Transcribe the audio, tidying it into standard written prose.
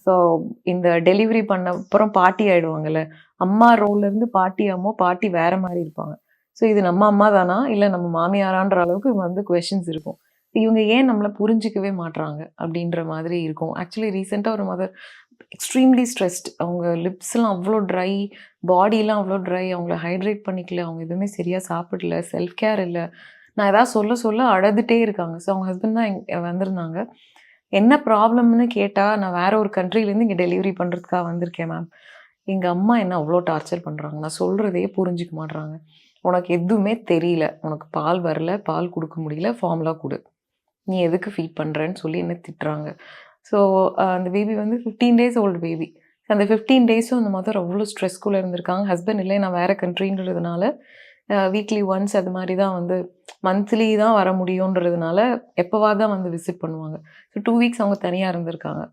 So இந்த delivery பண்ண அப்புறம் பாட்டி ஆயிடுவாங்கல்ல. அம்மா ரோல்லேருந்து பாட்டி வேற மாரி இருப்பாங்க. ஸோ இது நம்ம அம்மா தானா? இல்ல நம்ம மாமியாரான்ற அளவுக்கு வந்து கொஸ்டின்ஸ் இருக்கும். இவங்க ஏன் நம்மள புரிஞ்சுக்கவே மாட்றாங்க? அப்படின்ற மாதிரி இருக்கும். ஆக்சுவலி ரீசென்ட்டா ஒரு மதர் எக்ஸ்ட்ரீம்லி ஸ்ட்ரெஸ்ட். அவங்க லிப்ஸ்லாம் அவ்ளோ ட்ரை, பாடிலாம் அவ்ளோ ட்ரை. அவங்கள ஹைட்ரேட் பண்ணிக்கல. அவங்க எதுவுமே சரியா சாப்பிடல. செல்ஃப் கேர் இல்ல. நான் ஏதாவது சொல்ல சொல்ல அழுதுட்டே இருக்காங்க. ஸோ அவங்க ஹஸ்பண்ட் தான் வந்திருந்தாங்க. என்ன ப்ராப்ளம்னு கேட்டா, நான் வேற ஒரு கண்ட்ரிலேருந்து இங்க டெலிவரி பண்றதுக்காக வந்திருக்கேன் மேம். எங்க அம்மா என்ன அவ்ளோ டார்ச்சர் பண்றாங்க. நான் சொல்றதையே புரிஞ்சுக்க மாட்றாங்க. உனக்கு எதுவுமே தெரியல. உனக்கு பால் வரல, பால் குடுக்க முடியல, ஃபார்முலா குடு. நீ எதுக்கு ஃபீட் பண்றன்னு சொல்லி என்ன திட்டுறாங்க. ஸோ அந்த பேபி வந்து 15 டேஸ் ஓல்டு பேபி. அந்த 15 டேஸும் அந்த மதர் அவ்ளோ ஸ்ட்ரெஸ்க்குள்ள இருந்திருக்காங்க. ஹஸ்பண்ட் இல்லை, நான் வேற கண்ட்ரின்றதுனால வீக்லி ஒன்ஸ் அது மாரி தான் வந்து மந்த்லி தான் வர முடியுன்றதுனால எப்பவாவது தான் வந்து விசிட் பண்ணுவாங்க. ஸோ 2 வீக்ஸ் அவங்க தனியா இருந்திருக்காங்க.